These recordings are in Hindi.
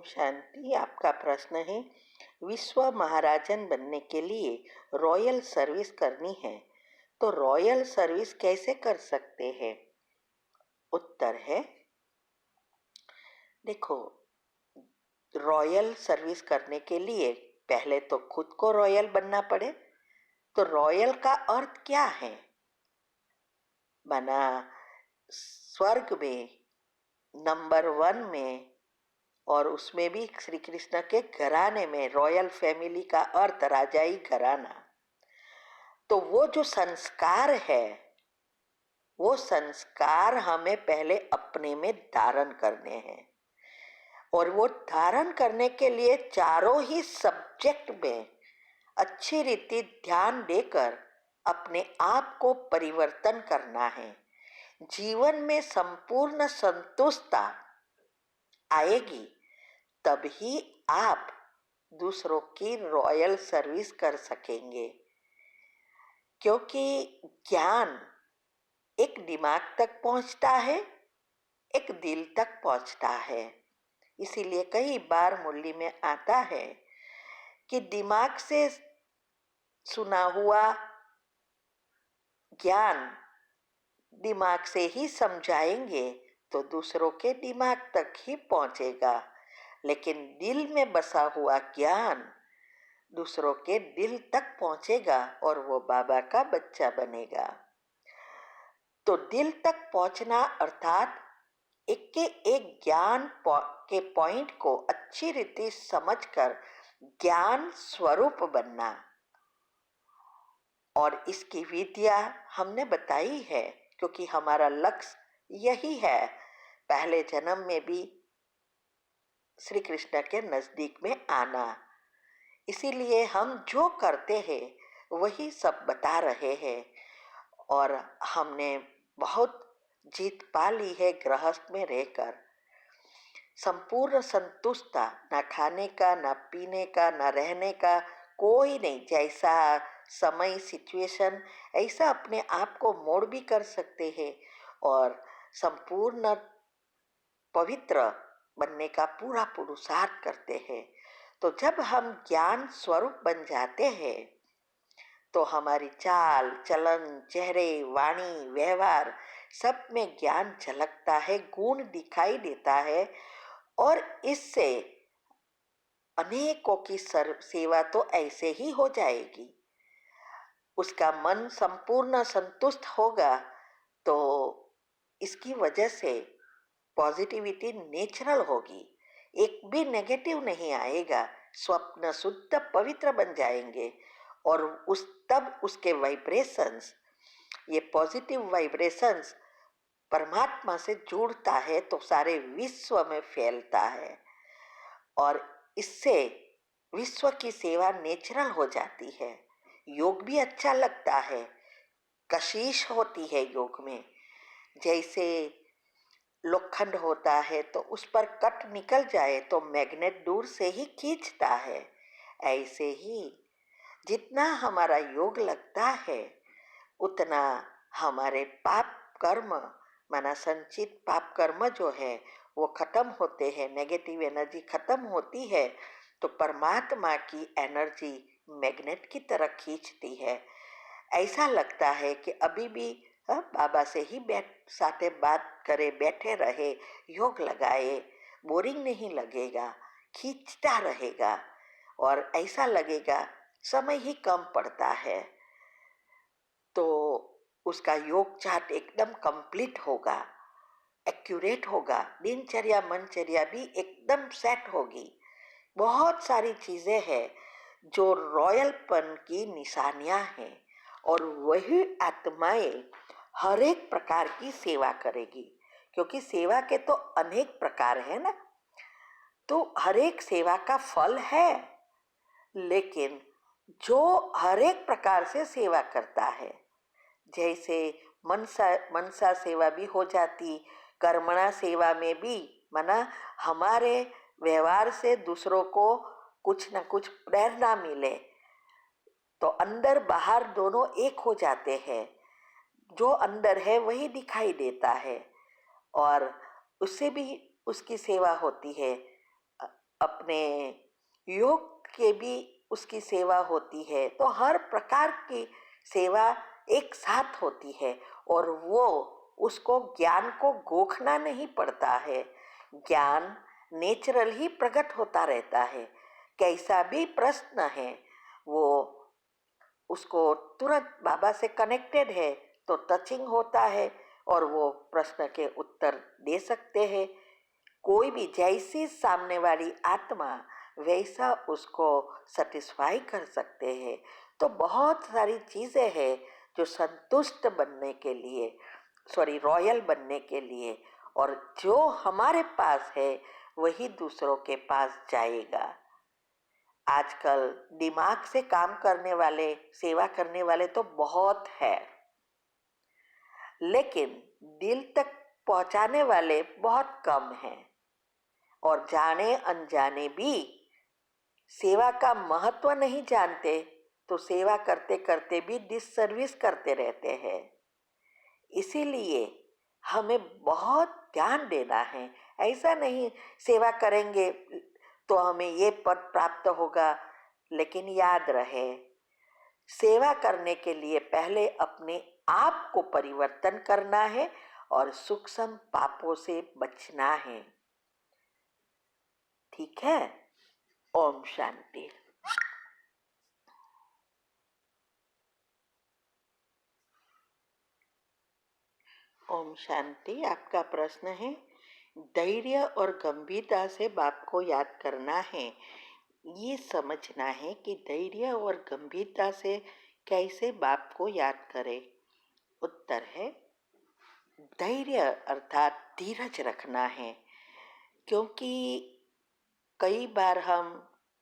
शांति। आपका प्रश्न है, विश्व महाराजन बनने के लिए रॉयल सर्विस करनी है तो रॉयल सर्विस कैसे कर सकते हैं? उत्तर है, देखो, रॉयल सर्विस करने के लिए पहले तो खुद को रॉयल बनना पड़े। तो रॉयल का अर्थ क्या है? माना स्वर्ग में नंबर 1 में, और उसमें भी श्री कृष्ण के घराने में, रॉयल फैमिली का अर्थ राजाई घराना। तो वो जो संस्कार है, वो संस्कार हमें पहले अपने में धारण करने हैं। और वो धारण करने के लिए चारों ही सब्जेक्ट में अच्छी रीति ध्यान देकर अपने आप को परिवर्तन करना है। जीवन में संपूर्ण संतुष्टता आएगी तभी आप दूसरों की रॉयल सर्विस कर सकेंगे। क्योंकि ज्ञान एक दिमाग तक पहुंचता है, एक दिल तक पहुंचता है। इसीलिए कई बार मुरली में आता है कि दिमाग से सुना हुआ ज्ञान दिमाग से ही समझाएंगे तो दूसरों के दिमाग तक ही पहुंचेगा, लेकिन दिल में बसा हुआ ज्ञान दूसरों के दिल तक पहुंचेगा और वो बाबा का बच्चा बनेगा। तो दिल तक पहुंचना अर्थात एक के एक ज्ञान के पॉइंट को अच्छी रीति समझकर ज्ञान स्वरूप बनना। और इसकी विद्या हमने बताई है, क्योंकि हमारा लक्ष्य यही है, पहले जन्म में भी श्री कृष्ण के नजदीक में आना। इसीलिए हम जो करते हैं वही सब बता रहे हैं। और हमने बहुत जीत पा ली है गृहस्थ में रहकर। संपूर्ण संतुष्टता, ना खाने का, ना पीने का, ना रहने का, कोई नहीं। जैसा समय सिचुएशन ऐसा अपने आप को मोड़ भी कर सकते हैं और संपूर्ण पवित्र बनने का पूरा पुरुषार्थ करते हैं। तो जब हम ज्ञान स्वरूप बन जाते हैं तो हमारी चाल चलन, चेहरे, वाणी, व्यवहार सब में ज्ञान झलकता है, गुण दिखाई देता है। और इससे अनेकों की सेवा तो ऐसे ही हो जाएगी। उसका मन संपूर्ण संतुष्ट होगा तो इसकी वजह से पॉजिटिविटी नेचुरल होगी, एक भी नेगेटिव नहीं आएगा। स्वप्न शुद्ध पवित्र बन जाएंगे और तब उसके वाइब्रेशंस, ये पॉजिटिव वाइब्रेशंस परमात्मा से जुड़ता है तो सारे विश्व में फैलता है और इससे विश्व की सेवा नेचुरल हो जाती है। योग भी अच्छा लगता है, कशिश होती है योग में। जैसे लोखंड होता है तो उस पर कट निकल जाए तो मैग्नेट दूर से ही खींचता है। ऐसे ही जितना हमारा योग लगता है उतना हमारे पाप कर्म, माना संचित पाप कर्म जो है वो खत्म होते हैं, नेगेटिव एनर्जी खत्म होती है तो परमात्मा की एनर्जी मैग्नेट की तरह खींचती है। ऐसा लगता है कि अभी भी बाबा से ही साथे बात करे, बैठे रहे, योग लगाए, बोरिंग नहीं लगेगा, खींचता रहेगा और ऐसा लगेगा समय ही कम पड़ता है। तो उसका योग चार्ट एकदम कंप्लीट होगा, एक्यूरेट होगा, दिनचर्या मनचर्या भी एकदम सेट होगी। बहुत सारी चीजें हैं जो रॉयलपन की निशानियां हैं और वही आत्माएं हर एक प्रकार की सेवा करेगी, क्योंकि सेवा के तो अनेक प्रकार है ना। तो हर एक सेवा का फल है, लेकिन जो हर एक प्रकार से सेवा करता है, जैसे मनसा सेवा भी हो जाती, कर्मणा सेवा में भी, माना हमारे व्यवहार से दूसरों को कुछ न कुछ प्रेरणा मिले तो अंदर बाहर दोनों एक हो जाते हैं। जो अंदर है वही दिखाई देता है और उससे भी उसकी सेवा होती है। अपने योग के भी उसकी सेवा होती है, तो हर प्रकार की सेवा एक साथ होती है और वो उसको ज्ञान को गोखना नहीं पड़ता है। ज्ञान नेचुरल ही प्रकट होता रहता है। कैसा भी प्रश्न है वो उसको तुरंत बाबा से कनेक्टेड है तो टचिंग होता है और वो प्रश्न के उत्तर दे सकते हैं। कोई भी जैसी सामने वाली आत्मा वैसा उसको सेटिस्फाई कर सकते हैं। तो बहुत सारी चीज़ें हैं जो संतुष्ट बनने के लिए, रॉयल बनने के लिए, और जो हमारे पास है वही दूसरों के पास जाएगा। आजकल दिमाग से काम करने वाले, सेवा करने वाले तो बहुत है, लेकिन दिल तक पहुंचाने वाले बहुत कम हैं। और जाने अनजाने भी सेवा का महत्व नहीं जानते तो सेवा करते करते भी डिससर्विस करते रहते हैं। इसीलिए हमें बहुत ध्यान देना है। ऐसा नहीं सेवा करेंगे तो हमें ये पद प्राप्त होगा, लेकिन याद रहे सेवा करने के लिए पहले अपने आप को परिवर्तन करना है और सूक्ष्म पापों से बचना है। ठीक है। ओम शांति। ओम शांति। आपका प्रश्न है, धैर्य और गंभीरता से बाप को याद करना है। ये समझना है कि धैर्य और गंभीरता से कैसे बाप को याद करें। उत्तर है, धैर्य अर्थात धीरज रखना है। क्योंकि कई बार हम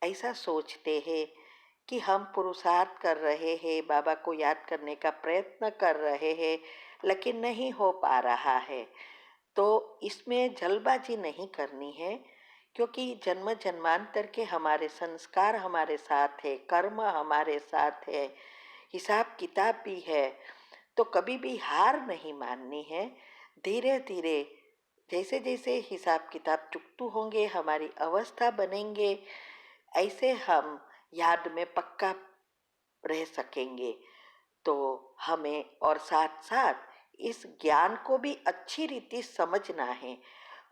ऐसा सोचते हैं कि हम पुरुषार्थ कर रहे हैं, बाबा को याद करने का प्रयत्न कर रहे हैं, लेकिन नहीं हो पा रहा है। तो इसमें जल्दबाजी नहीं करनी है, क्योंकि जन्म जन्मांतर के हमारे संस्कार हमारे साथ है, कर्म हमारे साथ है, हिसाब किताब भी है। तो कभी भी हार नहीं माननी है। धीरे धीरे जैसे जैसे हिसाब किताब चुकतू होंगे, हमारी अवस्था बनेंगे, ऐसे हम याद में पक्का रह सकेंगे। तो हमें और साथ साथ इस ज्ञान को भी अच्छी रीति समझना है,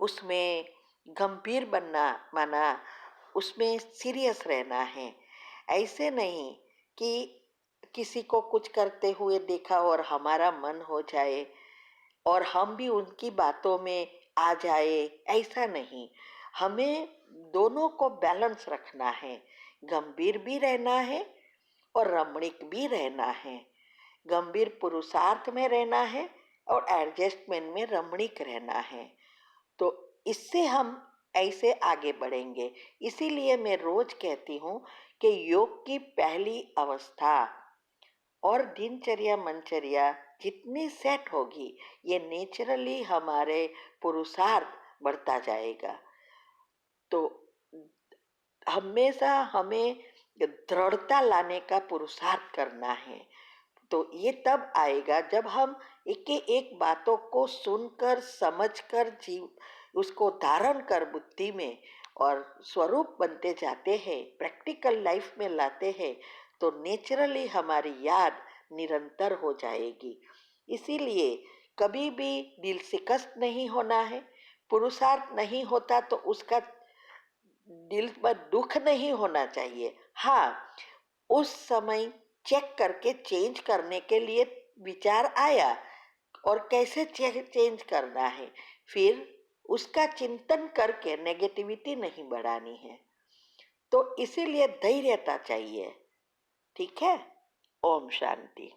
उसमें गंभीर बनना माना, उसमें सीरियस रहना है। ऐसे नहीं कि किसी को कुछ करते हुए देखा और हमारा मन हो जाए और हम भी उनकी बातों में आ जाए, ऐसा नहीं। हमें दोनों को बैलेंस रखना है, गंभीर भी रहना है और रमणीक भी रहना है। गंभीर पुरुषार्थ में रहना है और एडजस्टमेंट में रमणीक रहना है। तो इससे हम ऐसे आगे बढ़ेंगे। इसीलिए मैं रोज कहती हूँ कि योग की पहली अवस्था और दिनचर्या मनचर्या जितनी सेट होगी, ये नेचुरली हमारे पुरुषार्थ बढ़ता जाएगा। तो हमेशा हमें दृढ़ता लाने का पुरुषार्थ करना है। तो ये तब आएगा जब हम एक एक बातों को सुनकर, समझकर, जीव उसको धारण कर बुद्धि में और स्वरूप बनते जाते हैं, प्रैक्टिकल लाइफ में लाते हैं, तो नेचुरली हमारी याद निरंतर हो जाएगी। इसीलिए कभी भी दिल शिकस्त नहीं होना है। पुरुषार्थ नहीं होता तो उसका दिल पर दुख नहीं होना चाहिए। हाँ, उस समय चेक करके चेंज करने के लिए विचार आया और कैसे चेंज करना है, फिर उसका चिंतन करके नेगेटिविटी नहीं बढ़ानी है। तो इसीलिए धैर्यता चाहिए। ठीक है। ओम शांति।